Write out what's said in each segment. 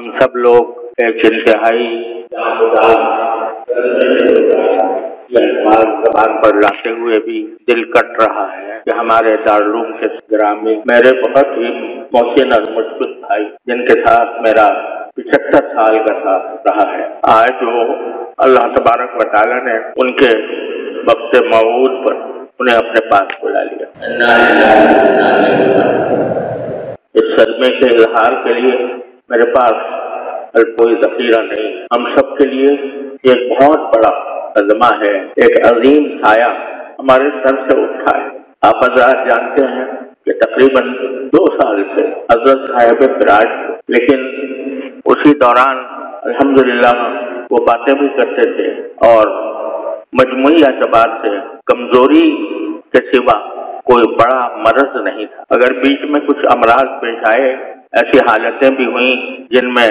हम सब लोग एक इंतहाई जबान पर लाते हुए भी दिल कट रहा है कि हमारे दारुल के ग्रामीण मेरे बहुत ही मोहसिन और मुश्किल भाई जिनके साथ मेरा 75 साल का साथ रहा है, आज वो अल्लाह तबारक व तआला ने उनके वक्त मौत पर उन्हें अपने पास बुला लिया। इस सदमे के इजहार के लिए मेरे पास कोई ज़ख़ीरा नहीं। हम सब के लिए एक बहुत बड़ा सदमा है, एक अजीम साया हमारे सर से उठा है। आप हज़रात जानते हैं कि तकरीबन 2 साल से हज़रत साहिब फिराज, लेकिन उसी दौरान अल्हम्दुलिल्लाह वो बातें भी करते थे और मजमूई एतबार से कमजोरी के सिवा कोई बड़ा मर्ज नहीं था। अगर बीच में कुछ अमराज पेश आए, ऐसी हालतें भी हुई जिनमें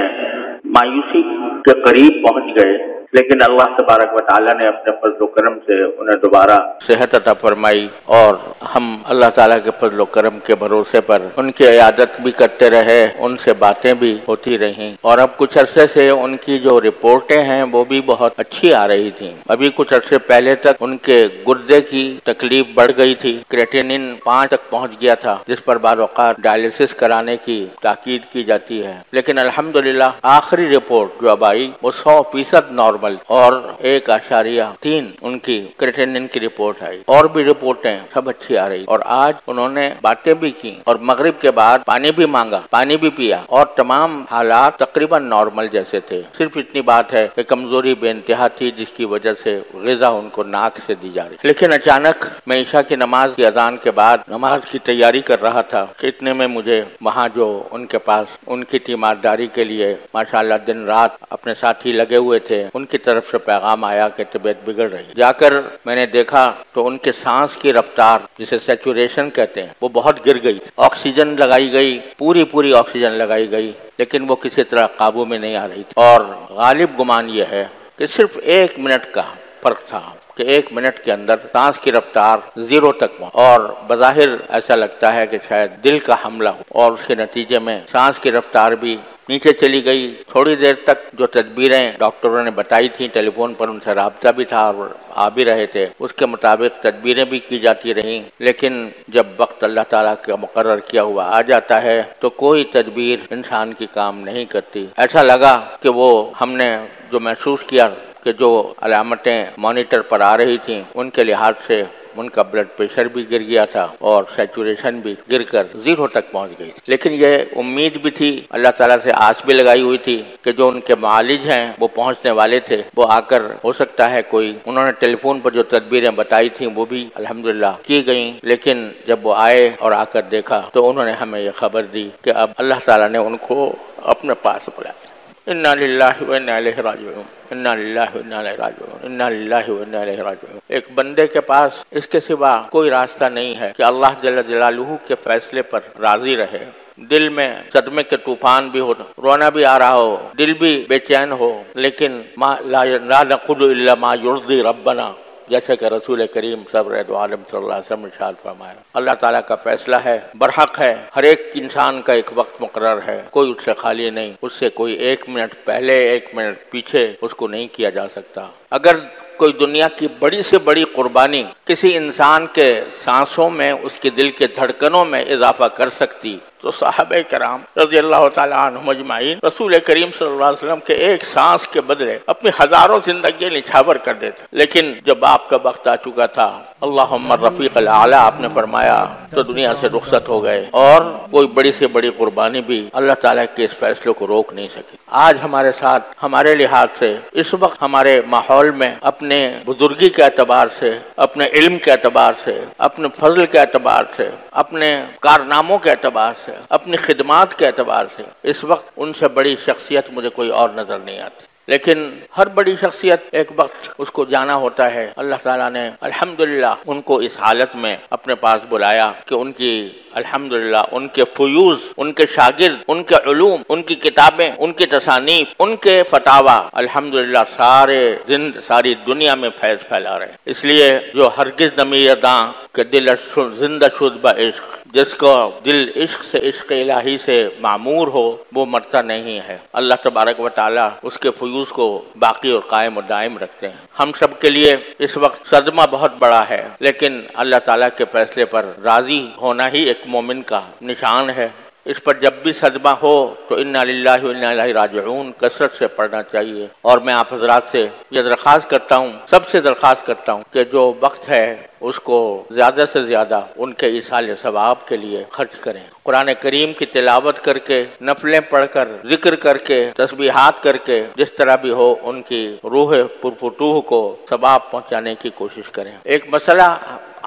मायूसी के करीब पहुंच गए, लेकिन अल्लाह तबारक व तआला ने अपने फजल करम से उन्हें दोबारा सेहत अता फरमाई और हम अल्लाह ताला के फजल करम के भरोसे पर उनकी इयादत भी करते रहे, उनसे बातें भी होती रहीं और अब कुछ अरसे से उनकी जो रिपोर्टें हैं वो भी बहुत अच्छी आ रही थी। अभी कुछ अरसे पहले तक उनके गुर्दे की तकलीफ बढ़ गई थी, क्रेटिनिन 5 तक पहुंच गया था, जिस पर बाद औक़ात डायलिसिस कराने की ताकीद की जाती है। लेकिन अल्हम्दुलिल्लाह आखिरी रिपोर्ट जो अब आई वो 100% नॉर्मल और 1.3 उनकी क्रेटिनिन की रिपोर्ट आई और भी रिपोर्टें सब अच्छी आ रही और आज उन्होंने बातें भी की और मगरिब के बाद पानी भी मांगा, पानी भी पिया और तमाम हालात तकरीबन नॉर्मल जैसे थे। सिर्फ इतनी बात है कि कमजोरी बेइंतहा थी जिसकी वजह से ग़िज़ा उनको नाक से दी जा रही। लेकिन अचानक मैं ईशा की नमाज की अज़ान के बाद नमाज की तैयारी कर रहा था कि इतने में मुझे वहाँ जो उनके पास उनकी तीमारदारी के लिए माशाअल्लाह दिन रात अपने साथी लगे हुए थे, उनकी तरफ से पैगाम आया कि तबीयत बिगड़ रही। जाकर मैंने देखा तो उनके सांस की रफ्तार, जिसे सैचुरेशन कहते हैं, वो बहुत गिर गई। ऑक्सीजन लगाई गई, पूरी ऑक्सीजन लगाई गई, लेकिन वो किसी तरह काबू में नहीं आ रही थी और गालिब गुमान ये है कि सिर्फ 1 मिनट का फर्क था कि 1 मिनट के अंदर सांस की रफ्तार 0 तक पहुंची और बज़ाहिर ऐसा लगता है कि शायद दिल का हमला हो और उसके नतीजे में सांस की रफ्तार भी नीचे चली गई। थोड़ी देर तक जो तदबीरें डॉक्टरों ने बताई थी, टेलीफोन पर उनसे राब्ता भी था और आ भी रहे थे, उसके मुताबिक तदबीरें भी की जाती रहीं, लेकिन जब वक्त अल्लाह ताला का मुकर्रर किया हुआ आ जाता है तो कोई तदबीर इंसान की काम नहीं करती। ऐसा लगा कि वो हमने जो महसूस किया कि जो अलामतें मॉनिटर पर आ रही थी उनके लिहाज से उनका ब्लड प्रेशर भी गिर गया था और सैचुरेशन भी गिरकर 0 तक पहुंच गई। लेकिन ये उम्मीद भी थी, अल्लाह ताला से आस भी लगाई हुई थी कि जो उनके मालिज हैं वो पहुंचने वाले थे, वो आकर हो सकता है कोई, उन्होंने टेलीफोन पर जो तदबीरें बताई थी वो भी अल्हम्दुलिल्लाह की गई। लेकिन जब वो आए और आकर देखा तो उन्होंने हमें ये खबर दी कि अब अल्लाह ताला ने उनको अपने पास बुलाया। इन्ना लिल्लाहि व इन्ना इलैहि राजिऊन, इन्ना लिल्लाहि व इन्ना इलैहि राजिऊन, इन्ना लिल्लाहि व इन्ना इलैहि राजिऊन। एक बंदे के पास इसके सिवा कोई रास्ता नहीं है कि अल्लाह जल्ल जलालुहु के फैसले पर राजी रहे। दिल में सदमे के तूफान भी हो, रोना भी आ रहा हो, दिल भी बेचैन हो, लेकिन ला नक़ुलु इल्ला मा युर्ज़ी रब्बना, जैसे कि रसूल करीम सल्लल्लाहु अलैहि वसल्लम इरशाद फरमाया। अल्लाह ताला का फैसला है, बरहक है, हर एक इंसान का एक वक्त मुकर्रर है, कोई उससे खाली नहीं, उससे कोई 1 मिनट पहले 1 मिनट पीछे उसको नहीं किया जा सकता। अगर कोई दुनिया की बड़ी से बड़ी कुर्बानी किसी इंसान के सांसों में, उसके दिल के धड़कनों में इजाफा कर सकती तो साहबे कराम रज़ियल्लाहु ताला अन्हुम अजमाइन रसूल करीम सल्लल्लाहु अलैहि वसल्लम के एक सांस के बदले अपनी हजारों जिंदगी निछावर कर देते। लेकिन जब आपका वक्त आ चुका था, अल्लाहुम्मा रफ़ीक़ अल आला आपने फरमाया, तो दुनिया से रुखसत हो गए और कोई बड़ी से बड़ी कुर्बानी भी अल्लाह ताला के इस फैसले को रोक नहीं सकी। आज हमारे साथ, हमारे लिहाज से, इस वक्त हमारे माहौल में अपने बुजुर्गी के एतबार से, अपने इल्म के एतबार से, अपने फजल के एतबार से, अपने कारनामों के एतबार से, अपनी खिदमात के एतबार से, इस वक्त उनसे बड़ी शख्सियत मुझे कोई और नजर नहीं आती। लेकिन हर बड़ी शख्सियत एक वक्त उसको जाना होता है। अल्लाह ताला ने अल्हम्दुलिल्लाह उनको इस हालत में अपने पास बुलाया कि उनकी الحمدللہ ان کے فیوز، ان کے شاگرد، ان کے علوم، ان کی کتابیں، ان کی تصانیف، ان کے فتاوا الحمدللہ ساری دنیا میں فیض پھیلا رہے ہیں۔ اس لیے جو ہرگز نمیداں کہ دل زندہ شد با عشق، جس کو دل عشق سے، عشق الہی سے معمور ہو، وہ مرتا نہیں ہے۔ اللہ تبارک و تعالیٰ اس کے فیوز کو باقی اور قائم و دائم رکھتے ہیں۔ ہم سب کے لیے اس وقت صدمہ بہت بڑا ہے، لیکن اللہ تعالیٰ کے فیصلے پر راضی ہونا ہی ایک مومن کا نشان ہے۔ اس پر جب بھی صدمہ ہو تو انا للہ و انا الیہ راجعون کثرت سے پڑھنا چاہیے۔ اور میں آپ حضرات سے یہ درخواست کرتا ہوں، سب سے درخواست کرتا ہوں کہ جو وقت ہے اس کو زیادہ سے زیادہ ان کے ایصال ثواب کے لیے خرچ کریں۔ قرآن کریم کی تلاوت کر کے، نفلیں پڑھ کر، ذکر کر کے، تسبیحات کر کے، جس طرح بھی ہو ان کی روح پرفتوح کو ثواب پہنچانے کی کوشش کریں۔ ایک مسئلہ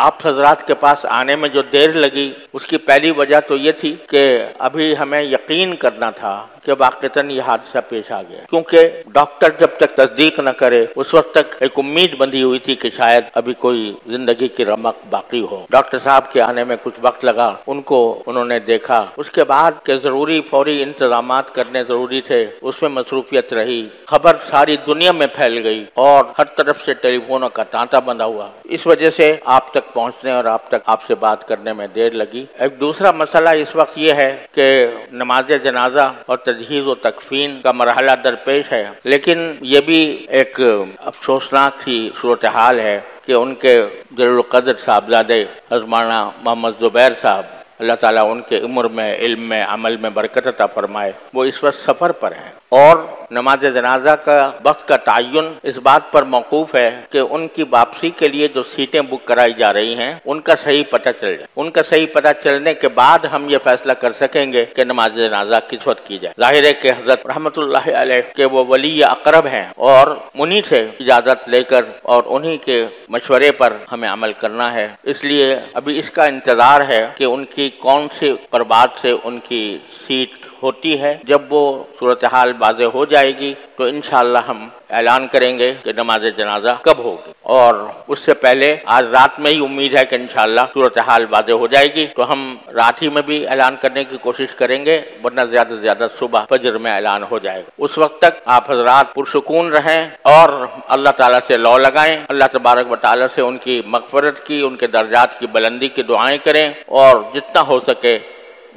آپ حضرات کے پاس آنے میں جو دیر لگی، اس کی پہلی وجہ تو یہ تھی کہ ابھی ہمیں یقین کرنا تھا کہ واقعتاً یہ حادثہ پیش آ گیا، کیونکہ ڈاکٹر جب تک تصدیق نہ کرے اس وقت تک ایک امید بندھی ہوئی تھی کہ شاید ابھی کوئی زندگی کی رمق باقی ہو۔ ڈاکٹر صاحب کے آنے میں کچھ وقت لگا، ان کو انہوں نے دیکھا، اس کے بعد کہ ضروری فوری انتظامات کرنے ضروری تھے، اس میں مصروفیت رہی، خبر ساری دنیا میں پھیل گئی اور ہر طرف سے ٹیلی فونوں کا تانتا بندھا ہوا۔ اس وجہ سے آپ تک پہنچنے اور آپ سے بات کرنے میں دیر لگی۔ ایک دوسرا مسئلہ اس وقت یہ ہے کہ نماز جنازہ اور تجہیز و تکفین کا مرحلہ درپیش ہے، لیکن یہ بھی ایک افسوسناک سی صورتحال ہے کہ ان کے جلیل القدر صاحبزادے حضرت مولانا محمد زبیر صاحب، اللہ تعالیٰ ان کے عمر میں، علم میں، عمل میں برکت عطا فرمائے، وہ اس وقت سفر پر ہیں اور نماز جنازہ کا وقت کا تعین اس بات پر موقوف ہے کہ ان کی واپسی کے لیے جو سیٹیں بک کرائی جا رہی ہیں ان کا صحیح پتہ چل جائے۔ ان کا صحیح پتہ چلنے کے بعد ہم یہ فیصلہ کر سکیں گے کہ نماز جنازہ کس وقت کی جائے۔ ظاہر ہے کہ حضرت رحمت اللہ علیہ کے وہ ولی اقرب ہیں اور انہی سے اجازت لے کر اور انہی کے مشورے پر ہمیں عمل کرنا ہے۔ اس لیے ابھی اس کا انتظار ہے کہ ان کی کون سی پربات سے ان کی سیٹ ہوتی ہے۔ جب وہ صورتحال واضح ہو جائے گی تو انشاءاللہ ہم اعلان کریں گے کہ نماز جنازہ کب ہوگی، اور اس سے پہلے آج رات میں ہی امید ہے کہ انشاءاللہ صورتحال واضح ہو جائے گی تو ہم رات ہی میں بھی اعلان کرنے کی کوشش کریں گے، ورنہ زیادہ سے زیادہ صبح فجر میں اعلان ہو جائے گا۔ اس وقت تک آپ حضرات پرسکون رہیں اور اللہ تعالیٰ سے لو لگائیں، اللہ تبارک و تعالیٰ سے ان کی مغفرت کی، ان کے درجات کی بلندی کی دعائیں کریں اور جتنا ہو سکے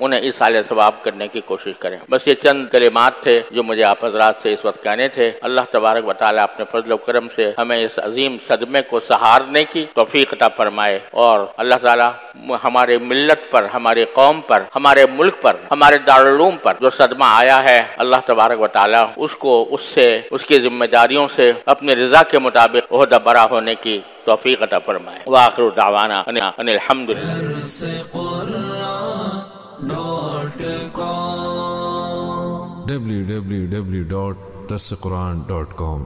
انہیں ایصال ثواب کرنے کی کوشش کریں۔ بس یہ چند کلمات تھے جو مجھے آپ حضرات سے اس وقت کہنے تھے۔ اللہ تبارک و تعالیٰ اپنے فضل و کرم سے ہمیں اس عظیم صدمے کو سہارنے کی توفیق عطا فرمائے، اور اللہ تعالیٰ ہمارے ملت پر، ہماری قوم پر، ہمارے ملک پر، ہمارے دارالعلوم پر جو صدمہ آیا ہے، اللہ تبارک و تعالیٰ اس کو اس کی ذمہ داریوں سے اپنی رضا کے مطابق عہدہ برا ہونے کی توفیق عطا فرمائے۔ وآخر دعوانا ان الحمدللہ۔ www.darsequran.com